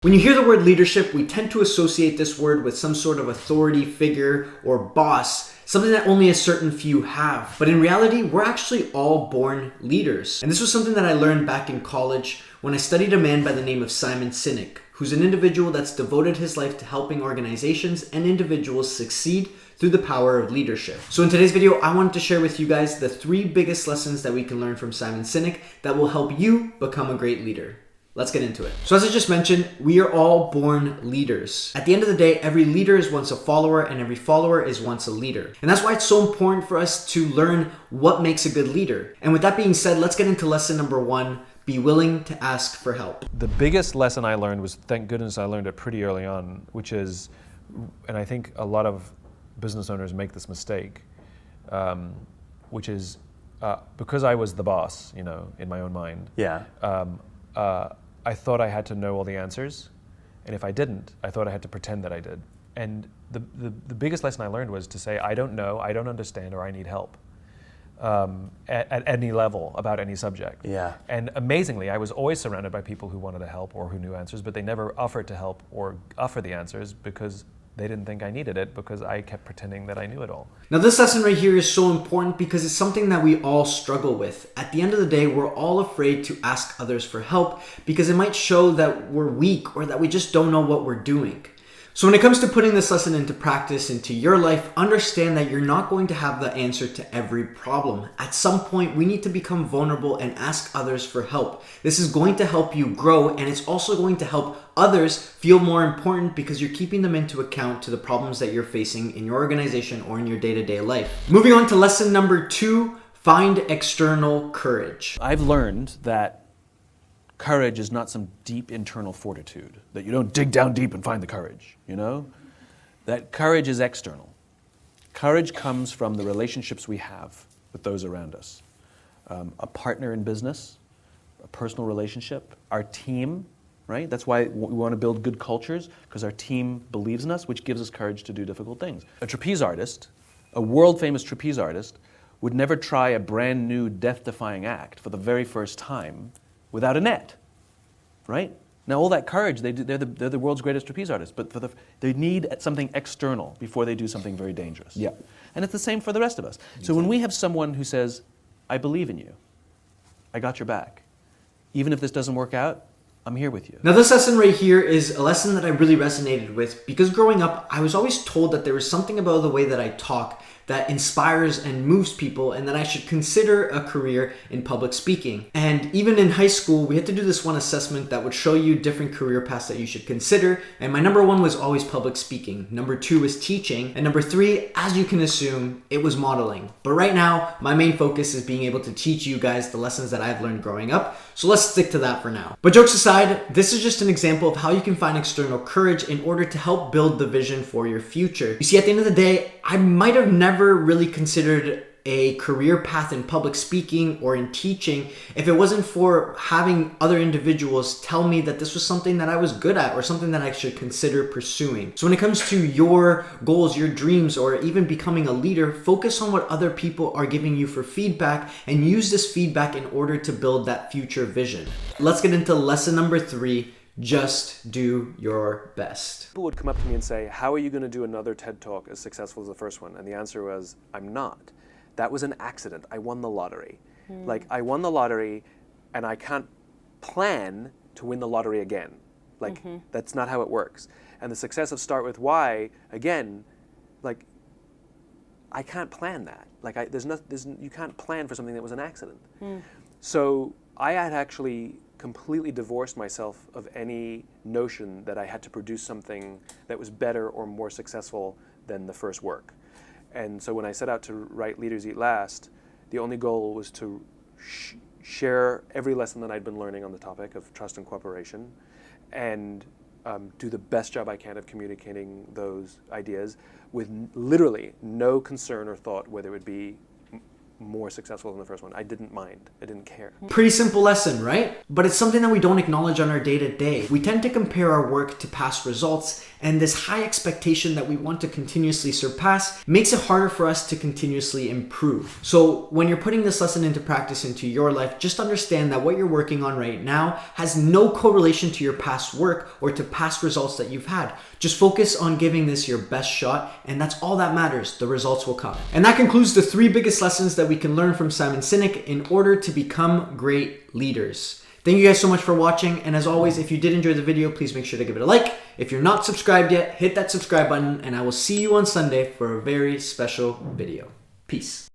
When you hear the word leadership, we tend to associate this word with some sort of authority figure or boss, something that only a certain few have. But in reality, we're actually all born leaders. And this was something that I learned back in college when I studied a man by the name of Simon Sinek, who's an individual that's devoted his life to helping organizations and individuals succeed through the power of leadership. So in today's video, I wanted to share with you guys the 3 biggest lessons that we can learn from Simon Sinek that will help you become a great leader. Let's get into it. So as I just mentioned, we are all born leaders. At the end of the day, every leader is once a follower and every follower is once a leader. And that's why it's so important for us to learn what makes a good leader. And with that being said, let's get into lesson number 1, be willing to ask for help. The biggest lesson I learned was, thank goodness I learned it pretty early on, which is, and I think a lot of business owners make this mistake, which is because I was the boss, in my own mind. Yeah. I thought I had to know all the answers, and if I didn't, I thought I had to pretend that I did. And the biggest lesson I learned was to say, I don't know, I don't understand, or I need help at any level about any subject. Yeah. And amazingly, I was always surrounded by people who wanted to help or who knew answers, but they never offered to help or offer the answers because they didn't think I needed it, because I kept pretending that I knew it all. Now this lesson right here is so important because it's something that we all struggle with. At the end of the day, we're all afraid to ask others for help because it might show that we're weak or that we just don't know what we're doing. So when it comes to putting this lesson into practice, into your life, understand that you're not going to have the answer to every problem. At some point, we need to become vulnerable and ask others for help. This is going to help you grow, and it's also going to help others feel more important because you're keeping them into account to the problems that you're facing in your organization or in your day-to-day life. Moving on to lesson number 2, find external courage. I've learned that courage is not some deep internal fortitude, that you don't dig down deep and find the courage, That courage is external. Courage comes from the relationships we have with those around us. A partner in business, a personal relationship, our team, right? That's why we want to build good cultures, because our team believes in us, which gives us courage to do difficult things. A trapeze artist, a world-famous trapeze artist, would never try a brand new death-defying act for the very first time without a net, right? Now all that courage, they're the world's greatest trapeze artists, but they need something external before they do something very dangerous. Yeah. And it's the same for the rest of us. So when we have someone who says, I believe in you, I got your back, even if this doesn't work out, I'm here with you. Now this lesson right here is a lesson that I really resonated with because growing up, I was always told that there was something about the way that I talk that inspires and moves people and that I should consider a career in public speaking. And even in high school, we had to do this one assessment that would show you different career paths that you should consider. And my number 1 was always public speaking. Number 2 was teaching. And number 3, as you can assume, it was modeling. But right now, my main focus is being able to teach you guys the lessons that I've learned growing up. So let's stick to that for now. But jokes aside, this is just an example of how you can find external courage in order to help build the vision for your future. You see, at the end of the day, I might have never really considered a career path in public speaking or in teaching if it wasn't for having other individuals tell me that this was something that I was good at or something that I should consider pursuing. So when it comes to your goals, your dreams, or even becoming a leader, focus on what other people are giving you for feedback and use this feedback in order to build that future vision. Let's get into lesson number 3. Just do your best. People would come up to me and say, how are you going to do another TED Talk as successful as the first one? And the answer was, I'm not. That was an accident. I won the lottery. I won the lottery and I can't plan to win the lottery again. That's not how it works. And the success of Start With Why, again, I can't plan that. You can't plan for something that was an accident. So I had actually completely divorced myself of any notion that I had to produce something that was better or more successful than the first work. And so when I set out to write Leaders Eat Last, the only goal was to share every lesson that I'd been learning on the topic of trust and cooperation and do the best job I can of communicating those ideas with literally no concern or thought whether it would be more successful than the first one. I didn't mind. I didn't care. Pretty simple lesson, right? But it's something that we don't acknowledge on our day-to-day. We tend to compare our work to past results And this high expectation that we want to continuously surpass makes it harder for us to continuously improve. So when you're putting this lesson into practice into your life, just understand that what you're working on right now has no correlation to your past work or to past results that you've had. Just focus on giving this your best shot, and that's all that matters. The results will come. And that concludes the 3 biggest lessons that we can learn from Simon Sinek in order to become great leaders. Thank you guys so much for watching, and as always, if you did enjoy the video, please make sure to give it a like. If you're not subscribed yet, hit that subscribe button, and I will see you on Sunday for a very special video. Peace.